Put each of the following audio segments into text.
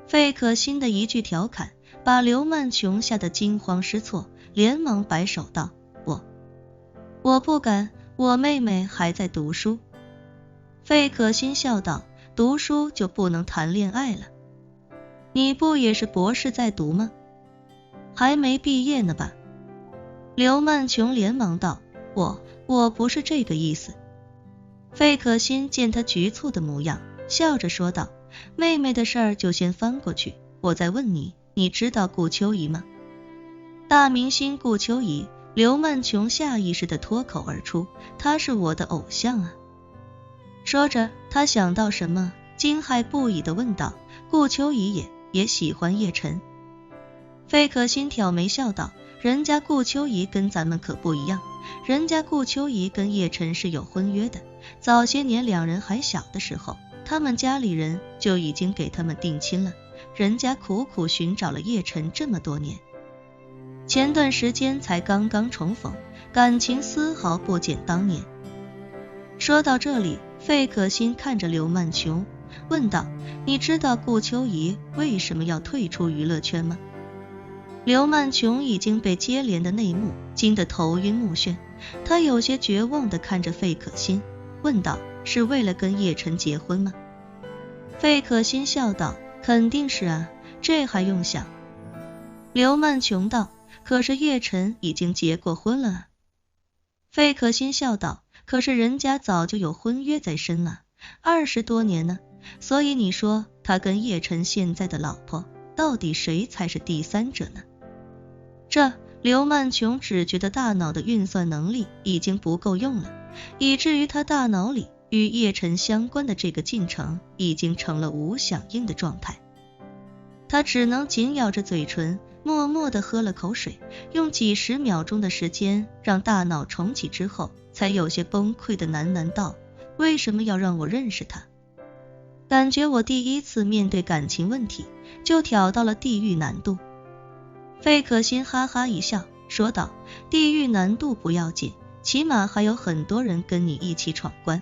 费可欣的一句调侃把刘曼琼吓得惊慌失措，连忙摆手道：我不敢，我妹妹还在读书。费可欣笑道：读书就不能谈恋爱了？你不也是博士在读吗？还没毕业呢吧？刘曼琼连忙道：我不是这个意思。费可欣见他局促的模样，笑着说道：妹妹的事儿就先翻过去，我再问你，你知道顾秋怡吗？大明星顾秋怡，刘曼琼下意识地脱口而出，她是我的偶像啊。说着，她想到什么，惊骇不已地问道：顾秋怡也喜欢叶晨？费可欣挑眉笑道：人家顾秋怡跟咱们可不一样，人家顾秋怡跟叶晨是有婚约的，早些年两人还小的时候，他们家里人就已经给他们定亲了，人家苦苦寻找了叶晨这么多年，前段时间才刚刚重逢，感情丝毫不减当年。说到这里，费可欣看着刘曼琼问道：你知道顾秋怡为什么要退出娱乐圈吗？刘曼琼已经被接连的内幕惊得头晕目眩，她有些绝望地看着费可欣问道：是为了跟叶晨结婚吗？费可欣笑道：肯定是啊，这还用想？刘曼琼道：可是叶晨已经结过婚了啊。费可欣笑道：可是人家早就有婚约在身了，20多年呢，所以你说他跟叶晨现在的老婆，到底谁才是第三者呢？刘曼琼只觉得大脑的运算能力已经不够用了，以至于他大脑里与叶晨相关的这个进程已经成了无响应的状态。他只能紧咬着嘴唇，默默地喝了口水，用几十秒钟的时间让大脑重启之后，才有些崩溃的喃喃道：为什么要让我认识他？感觉我第一次面对感情问题就挑到了地狱难度。费可欣哈哈一笑说道：地狱难度不要紧，起码还有很多人跟你一起闯关。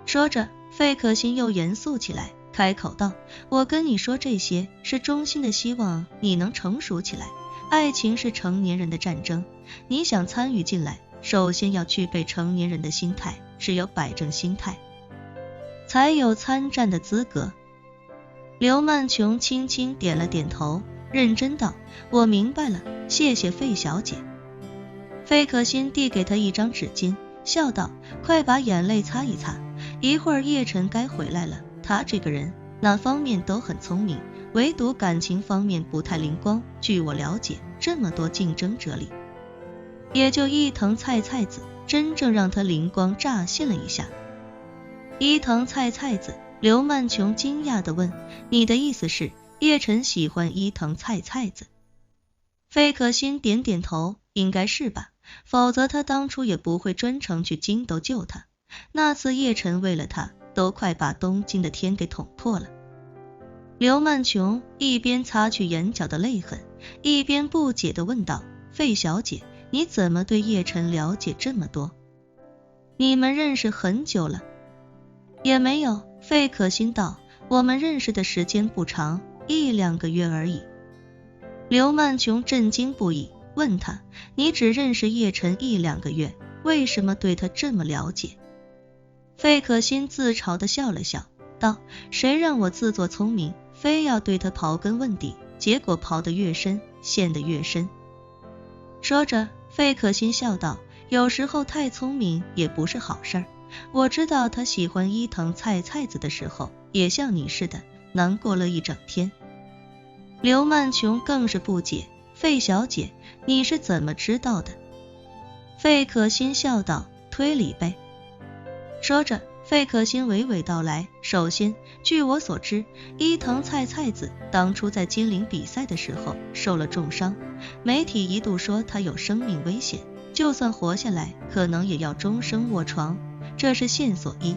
说着，费可欣又严肃起来，开口道：我跟你说这些是衷心的希望你能成熟起来，爱情是成年人的战争，你想参与进来，首先要具备成年人的心态，只有摆正心态，才有参战的资格。刘曼琼轻轻点了点头，认真道：我明白了，谢谢费小姐。费可欣递给她一张纸巾，笑道：快把眼泪擦一擦，一会儿叶晨该回来了，他这个人哪方面都很聪明，唯独感情方面不太灵光，据我了解，这么多竞争者里，也就伊藤菜菜子真正让他灵光乍现了一下。伊藤菜菜子？刘曼琼惊讶地问：你的意思是叶晨喜欢伊藤菜菜子？费可欣点点头，应该是吧，否则他当初也不会专程去京都救他，那次叶晨为了他都快把东京的天给捅破了。刘曼琼一边擦去眼角的泪痕，一边不解地问道：费小姐，你怎么对叶晨了解这么多？你们认识很久了？也没有，费可欣道，我们认识的时间不长，1-2个月而已。刘曼琼震惊不已，问他：你只认识叶晨1-2个月，为什么对他这么了解？费可欣自嘲地笑了笑，道：谁让我自作聪明，非要对他刨根问底，结果刨得越深，陷得越深。说着，费可欣笑道：有时候太聪明也不是好事儿。我知道他喜欢伊藤菜菜子的时候，也像你似的难过了一整天。刘曼琼更是不解：费小姐，你是怎么知道的？费可欣笑道：推理呗。说着，费可欣娓娓道来：首先，据我所知，伊藤菜菜子当初在金陵比赛的时候受了重伤，媒体一度说她有生命危险，就算活下来，可能也要终生卧床，这是线索一。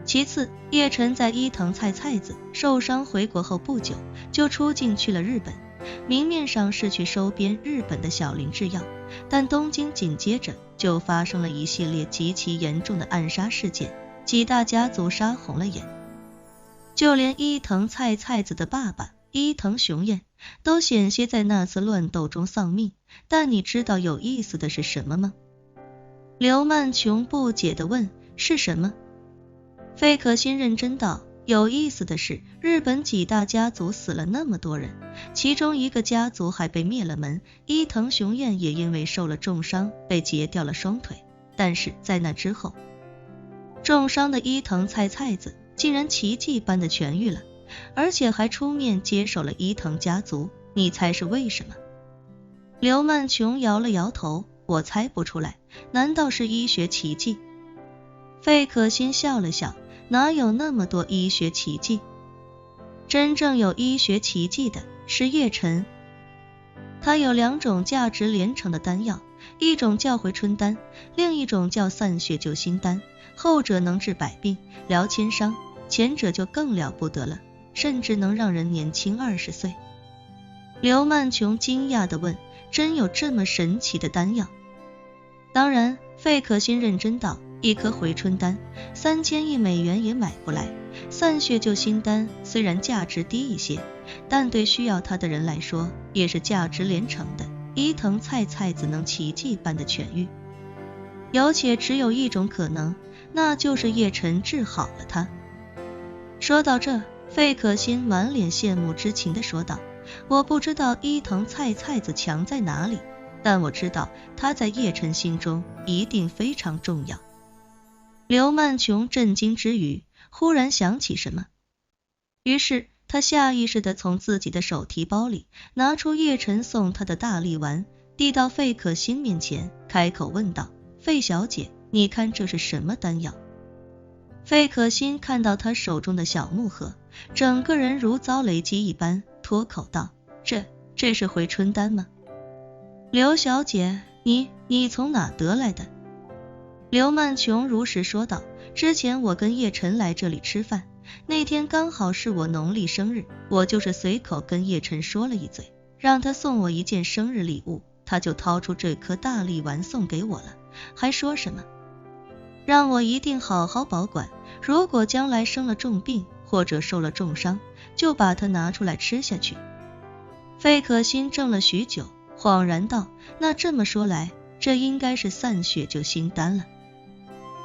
其次，叶晨在伊藤菜菜子受伤回国后不久，就出境去了日本，明面上是去收编日本的小林制药，但东京紧接着就发生了一系列极其严重的暗杀事件，几大家族杀红了眼。就连伊藤菜菜子的爸爸伊藤雄彦都险些在那次乱斗中丧命。但你知道有意思的是什么吗？刘曼琼不解地问。是什么？费可欣认真道，有意思的是，日本几大家族死了那么多人，其中一个家族还被灭了门，伊藤雄彦也因为受了重伤被截掉了双腿。但是在那之后，重伤的伊藤菜菜子竟然奇迹般的痊愈了，而且还出面接手了伊藤家族。你猜是为什么？刘曼琼摇了摇头，我猜不出来，难道是医学奇迹？费可欣笑了笑，哪有那么多医学奇迹？真正有医学奇迹的是叶晨，他有2种价值连城的丹药，一种叫回春丹，另一种叫散血救心丹，后者能治百病，疗千伤，前者就更了不得了，甚至能让人年轻20岁。刘曼琼惊讶地问，真有这么神奇的丹药？当然，费可欣认真道，一颗回春丹3000亿美元也买不来，散血救心丹虽然价值低一些，但对需要它的人来说也是价值连城的。伊藤菜菜子能奇迹般的痊愈，有且只有一种可能，那就是叶晨治好了他。说到这，费可欣满脸羡慕之情地说道，我不知道伊藤菜菜子强在哪里，但我知道他在叶晨心中一定非常重要。刘曼琼震惊之余，忽然想起什么，于是他下意识地从自己的手提包里拿出叶晨送他的大力丸，递到费可欣面前，开口问道，费小姐，你看这是什么丹药？费可欣看到他手中的小木盒，整个人如遭雷击一般，脱口道，这是回春丹吗？刘小姐，你从哪得来的？刘曼琼如实说道，之前我跟叶晨来这里吃饭，那天刚好是我农历生日，我就是随口跟叶晨说了一嘴，让他送我一件生日礼物，他就掏出这颗大力丸送给我了，还说什么让我一定好好保管，如果将来生了重病或者受了重伤，就把它拿出来吃下去。费可欣怔了许久，恍然道，那这么说来，这应该是散血救心丹了。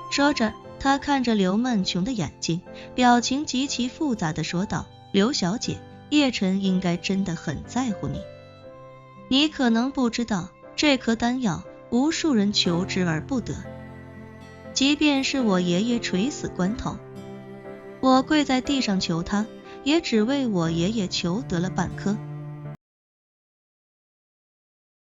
说着，他看着刘曼琼的眼睛，表情极其复杂地说道，刘小姐，叶晨应该真的很在乎你。你可能不知道，这颗丹药无数人求之而不得，即便是我爷爷垂死关头，我跪在地上求他，也只为我爷爷求得了半颗。